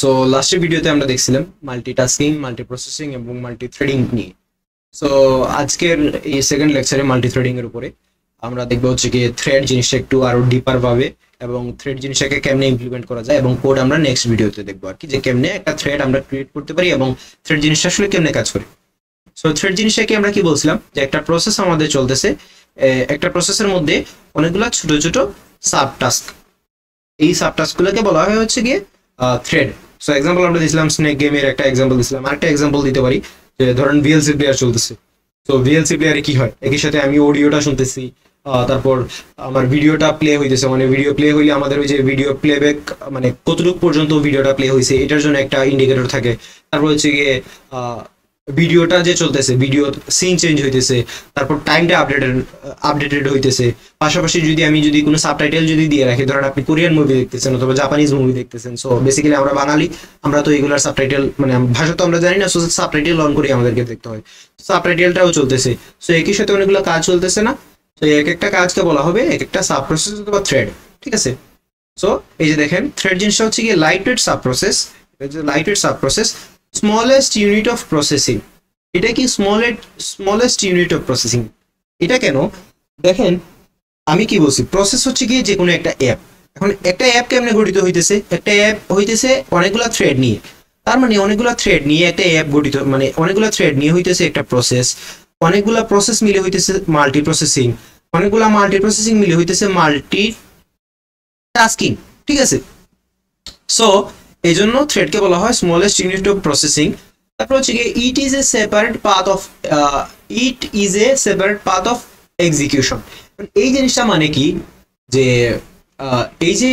So লাস্টের ভিডিওতে আমরা দেখছিলাম মাল্টিটাস্কিং, মাল্টিপ্রসেসিং এবং মাল্টিথ্রেডিং নিয়ে। সো আজকের এই সেকেন্ড লেকচারে মাল্টিথ্রেডিং এর উপরে আমরা দেখবো হচ্ছে কি থ্রেড জিনিসটা একটু আরো ডিপার ভাবে এবং থ্রেড জিনিসটাকে কেমনে ইমপ্লিমেন্ট করা যায় এবং কোড আমরা নেক্সট ভিডিওতে দেখবো আর কি, যে কেমনে একটা থ্রেড আমরা ক্রিয়েট করতে পারি এবং থ্রেড জিনিসটা আসলে কেমনে কাজ করে। সো থ্রেড জিনিসটাকে আমরা কি বলছিলাম, যে একটা প্রসেস আমাদের চলতেছে, একটা প্রসেসের মধ্যে অনেকগুলো ছোট ছোট সাব টাস্ক, এই সাব টাস্কগুলোকে বলা হয় হচ্ছে গিয়ে থ্রেড। সো এক্সাম্পল আমরা দিয়েছিলাম স্নেক গেমের একটা এক্সাম্পল দিয়েছিলাম, আরেকটা এক্সাম্পল দিতে পারি যে ধরেন ভিএলসি প্লেয়ার চলতেছে। তো ভিএলসি প্লেয়ারে কি হয়, একই সাথে আমি অডিওটা শুনতেছি, তারপর আমার ভিডিওটা প্লে হইতেছে, মানে ভিডিও প্লে হইলে আমাদের ওই যে ভিডিও প্লেব্যাক মানে কতটুকু পর্যন্ত ভিডিওটা প্লে হয়েছে এটার জন্য একটা ইন্ডিকেটর থাকে। তারপর হচ্ছে গিয়ে ভিডিওটা যে চলতেছে, ভিডিও সিন চেঞ্জ হইতেছে, তারপর টাইমটা আপডেটেড হইতেছে। পাশাপাশি আমি যদি কোনো সাবটাইটেল যদি দিয়ে রাখি, ধরেন আপনি কোরিয়ান মুভি দেখতেছেন অথবা জাপানিজ মুভি দেখতেছেন, সো বেসিক্যালি আমরা বাঙালি, আমরা তো এগুলার সাবটাইটেল মানে ভাষা তো আমরা জানি না, সো সাবটাইটেল অন করে আমাদেরকে দেখতে হয়। সাবটাইটেলটাও চলতেছে, সো একই সাথে অনেকগুলো কাজ চলতেছে না, তো এক একটা কাজকে বলা হবে এক একটা সাব প্রসেস অথবা থ্রেড, ঠিক আছে। সো এই যে দেখেন থ্রেড জিনিসটা হচ্ছে গিয়ে light weight sub process, sub process, smallest unit of processing. এটা কি স্মলেস্ট ইউনিট অফ প্রসেসিং, এটা কেন দেখেন, আমি কি বলছি, প্রসেস হচ্ছে গিয়ে যে কোনো একটা অ্যাপ। এখন একটা অ্যাপ কেমনে গঠিত হইতেছে, একটা অ্যাপ হইতেছে অনেকগুলা থ্রেড নিয়ে, তার মানে অনেকগুলা থ্রেড নিয়ে একটা অ্যাপ গঠিত, মানে অনেকগুলা থ্রেড নিয়ে হইতেছে একটা প্রসেস, অনেকগুলা প্রসেস মিলে হইতেছে মাল্টি প্রসেসিং, অনেকগুলা মাল্টি প্রসেসিং মিলে হইতেছে মাল্টি টাস্কিং, ঠিক আছে। সো এই জন্য থ্রেডকে বলা হয় স্মলেস্ট ইউনিট অফ প্রসেসিং। তারপর হচ্ছে গিয়ে it is a separate path of execution. এই জিনিসটা মানে কি, যে এই যে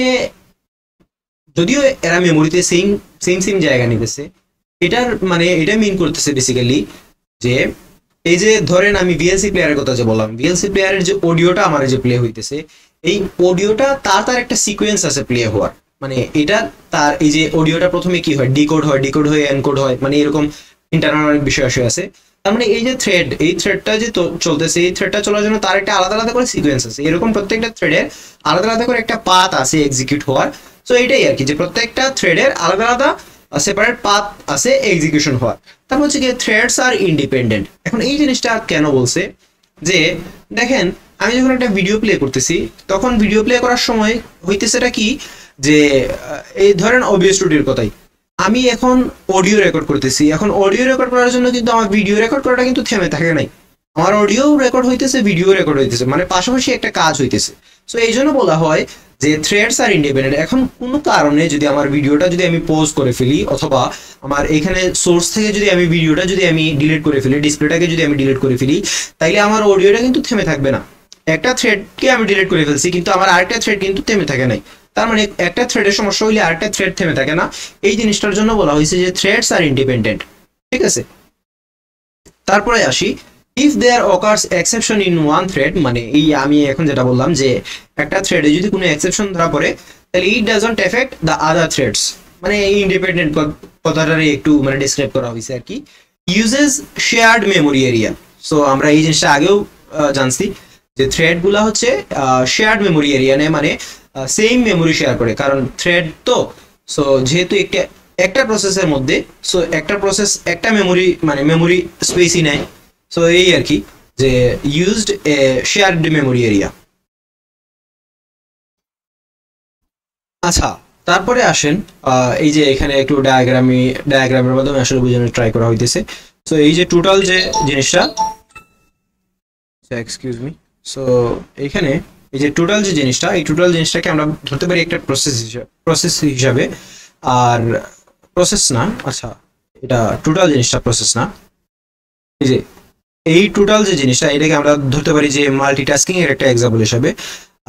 যদিও এরা মেমোরিতে সেম জায়গা নিতেছে, এটার মানে এটা মিন করতেছে বেসিক্যালি যে এই যে ধরেন আমি ভিএলসি প্লেয়ারের কথা যে বললাম, ভিএলসি প্লেয়ারের যে অডিওটা আমার যে প্লে হইতেছে, এই অডিওটা তার একটা সিকোয়েন্স আছে প্লে হওয়ার, মানে এটা তার এই যে অডিওটা প্রথমে কি হয়, ডিকোড হয়ে এনকোড হয়, মানে এরকম ইন্টারনাল অনেক বিষয় আছে। তার মানে এই যে থ্রেড, এই থ্রেডটা যে চলতেছে, এই থ্রেডটা চলার জন্য তার একটা আলাদা আলাদা করে সিকোয়েন্স আছে, এরকম প্রত্যেকটা থ্রেডের আলাদা আলাদা করে একটা পাথ আছে এক্সিকিউট হওয়ার। সো এটাই আর কি, যে প্রত্যেকটা থ্রেডের আলাদা আলাদা সেপারেট পাথ আছে এক্সিকিউশন হওয়ার। তারপর হচ্ছে কি থ্রেডস আর ইন্ডিপেন্ডেন্ট। এখন এই জিনিসটা কেন বলছে, যে দেখেন আমি যখন একটা ভিডিও প্লে করতেছি, তখন ভিডিও প্লে করার সময় হইতেছেটা কি, যে এই ধরেন ওবিএস স্টুডিওর কথাই, আমি এখন অডিও রেকর্ড করতেছি, এখন অডিও রেকর্ড করার জন্য কিন্তু আমার ভিডিও রেকর্ড করাটা কিন্তু থেমে থাকে নাই, আমার অডিও রেকর্ড হইতেছে, ভিডিও রেকর্ড হইতেছে, মানে পাশাপাশি একটা কাজ হইতেছে। সো এই জন্য বলা হয় যে থ্রেডস আর ইন্ডিপেন্ডেন্ট। এখন কোনো কারণে যদি আমার ভিডিওটা যদি আমি পজ করে ফেলি, অথবা আমার এখানে সোর্স থেকে যদি আমি ভিডিওটা যদি আমি ডিলিট করে ফেলি, ডিসপ্লেটাকে যদি আমি ডিলিট করে ফেলি, তাইলে আমার অডিওটা কিন্তু থেমে থাকবে না। একটা থ্রেডকে আমি ডিলিট করে ফেলছি, কিন্তু আমার আরেকটা থ্রেড কিন্তু থেমে থাকে নাই, তার মানে একটা থ্রেডের সমস্যা হইলে আরেকটা থ্রেড থেমে থাকে না। এই জিনিসটার জন্য বলা হয়েছে যে থ্রেডস আর ইন্ডিপেন্ডেন্ট, ঠিক আছে। তারপরে আসি, if there occurs exception in one thread, মানে এই আমি এখন যেটা বললাম যে একটা থ্রেডে যদি কোনো এক্সেপশন ধরা পড়ে, তাহলে it doesn't effect the other threads, মানে এই ইন্ডিপেন্ডেন্ট কথাটারই একটু মানে ডিসক্রাইব করা হয়েছে আর কি। Uses shared memory area. So আমরা এই জিনিসটা আগেও জানছি যে থ্রেড গুলা হচ্ছে শেয়ার্ড মেমোরি এরিয়া নেয়, মানে সেম মেমোরি শেয়ার করে, কারণ থ্রেড তো, সো যেহেতু একটা প্রসেসের মধ্যে, সো একটা প্রসেস একটা মেমোরি মানে মেমোরি স্পেসই নেয়। সো এই আর কি, যে ইউজড এ শেয়ার্ড মেমোরি এরিয়া। আচ্ছা, তারপরে আসেন এই যে এখানে একটু ডায়াগ্রামের মাধ্যমে আসলে বোঝানোর ট্রাই করা হইতেছে। সো এই যে টোটাল যে জিনিসটা, এক্সকিউজ মি, সো এইখানে এই যে টোটাল যে জিনিসটা, এই টোটাল জিনিসটাকে আমরা ধরতে পারি একটা প্রসেস হিসাবে, আর প্রসেস না, আচ্ছা এটা টোটাল জিনিসটা প্রসেস না, এই যে এই টোটাল যে জিনিসটা এটাকে আমরা ধরতে পারি যে মাল্টিটাস্কিং এর একটা এক্সাম্পল হিসাবে।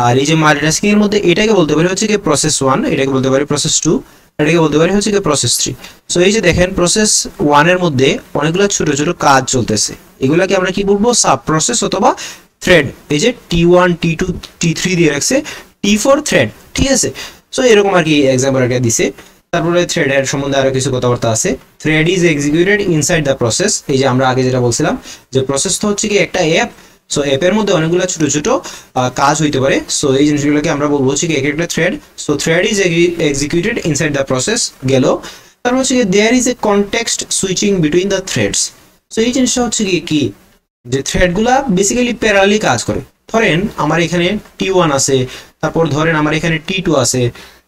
আর এই যে মাল্টিটাস্কিং এর মধ্যে এটাকে বলতে পারি হচ্ছে কি প্রসেস 1, এটাকে বলতে পারি প্রসেস 2, এটাকে বলতে পারি হচ্ছে কি প্রসেস 3। সো এই যে দেখেন প্রসেস 1 এর মধ্যে অনেকগুলো ছোট ছোট কাজ চলতেছে, এগুলাকে আমরা কি বলবো, সাব প্রসেস অথবা থ্রেড। এই যে T1 T2 T3 দিয়ে রাখছে, T4 থ্রেড, ঠিক আছে। সো এরকম আর কি এক্সাম্পল একটা দিছে। তারপরে থ্রেডের সম্বন্ধে আরো কিছু কথাবার্তা আছে। Thread is executed inside the process. এই যে আমরা আগে যেটা বলছিলাম যে প্রসেস তো হচ্ছে কি একটা অ্যাপ, সো অ্যাপের মধ্যে অনেকগুলো ছোট ছোট কাজ হইতে পারে। সো এই জিনিসগুলোকে আমরা বলবো হচ্ছে কি এক একটা thread. So thread is executed inside the process গেল। তারপর হচ্ছে কি there is a context switching between the threads. So এই জিনিসটা হচ্ছে কি যে থ্রেডগুলা বেসিক্যালি প্যারালালি কাজ করে। ধরেন আমার এখানে T1 আছে, তারপর ধরেন আমার এখানে T2 আছে,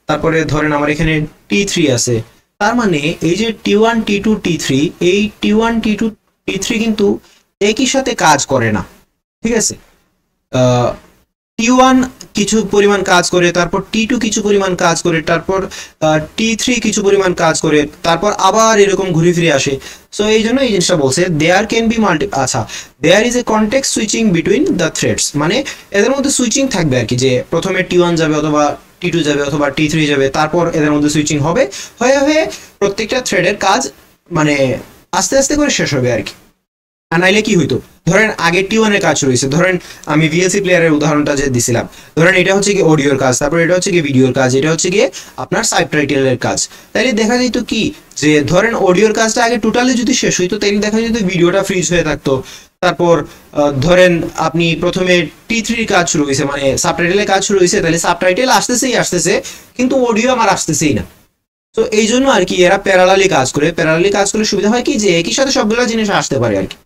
তারপরে ধরেন আমার এখানে T3 আছে। তার মানে এই যে T1 T2 T3, এই T1 T2 T3 কিন্তু একই সাথে কাজ করে না, ঠিক আছে? T1 কিছু পরিমাণ কাজ করে, তারপর T2 কিছু পরিমাণ কাজ করে, তারপর T3 কিছু পরিমাণ কাজ করে, তারপর আবার এরকম ঘুরে ফিরে আসে। সো এই জন্য এই জিনিসটা বলছে দেয়ার ক্যান বি আচ্ছা there is a context switching between the threads, মানে এদের মধ্যে সুইচিং থাকবে আর কি, যে প্রথমে T1 যাবে অথবা T2 যাবে অথবা T3 যাবে, তারপর এদের মধ্যে সুইচিং হবে, হয়ে হয়ে প্রত্যেকটা থ্রেডের কাজ মানে আস্তে আস্তে করে শেষ হবে আর কি। আর নাইলে কি হইতো, ধরেন আগে T1 এর কাজ শুরু হয়েছে, ধরেন আমি VLC প্লেয়ারের উদাহরণটা যে দিছিলাম, ধরেন এটা হচ্ছে কি অডিওর কাজ, তারপর এটা হচ্ছে কি ভিডিওর কাজ, এটা হচ্ছে গিয়ে আপনার সাবটাইটেলের কাজ। তাইলে দেখা যেত কি যে ধরেন অডিওর কাজটা আগে টোটালি যদি শেষ হইতো তাইলে দেখা যেত ভিডিওটা ফ্রিজ হয়ে থাকতো। তারপর ধরেন আপনি প্রথমে T3 কাজ শুরু হয়েছে, মানে সাবটাইটেলের কাজ শুরু হয়েছে, তাহলে সাবটাইটেল আসতেছে কিন্তু অডিও আমার আসতেছেই না। তো এই জন্য আর কি এরা প্যারালালি কাজ করে। প্যারালালি কাজ করলে সুবিধা হয় কি যে একই সাথে সবগুলো জিনিস আসতে পারে আর কি।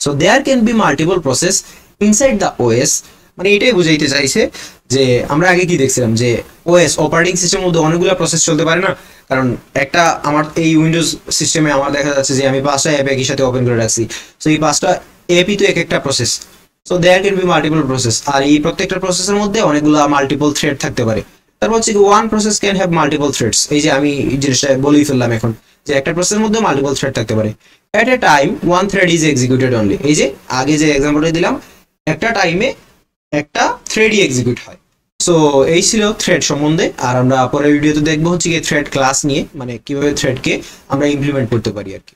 So there can be multiple process inside the OS, মানে এটাই বুঝাইতে চাইছে যে আমরা আগে কি দেখছিলাম যে ওএস অপারেটিং সিস্টেমের মধ্যে অনেকগুলো প্রসেস চলতে পারে না, কারণ একটা আমার এই উইন্ডোজ সিস্টেমে আমার দেখা যাচ্ছে যে আমি 5টা অ্যাপ একই সাথে ওপেন করে রাখছি। সো এই 5টা অ্যাপই তো এক একটা process. So there can be multiple process, আর এই প্রত্যেকটা প্রসেসের মধ্যে অনেকগুলো মাল্টিপল থ্রেড থাকতে পারে। তারপর হচ্ছে কি one process can have multiple threads, এই যে আমি জিনিসটা বলেই ফেললাম এখন যে একটা প্রসেসের মধ্যে মাল্টিপল থ্রেড থাকতে পারে। At a time one thread is executed only, এই যে আগে যে এক্সাম্পলটা দিলাম একটা টাইমে একটা থ্রেডই এক্সিকিউট হয়। সো এই ছিল থ্রেড সম্বন্ধে। আর আমরা পরের ভিডিওতে দেখবো হচ্ছে কি থ্রেড ক্লাস নিয়ে, মানে কিভাবে থ্রেডকে আমরা ইমপ্লিমেন্ট করতে পারি আর কি।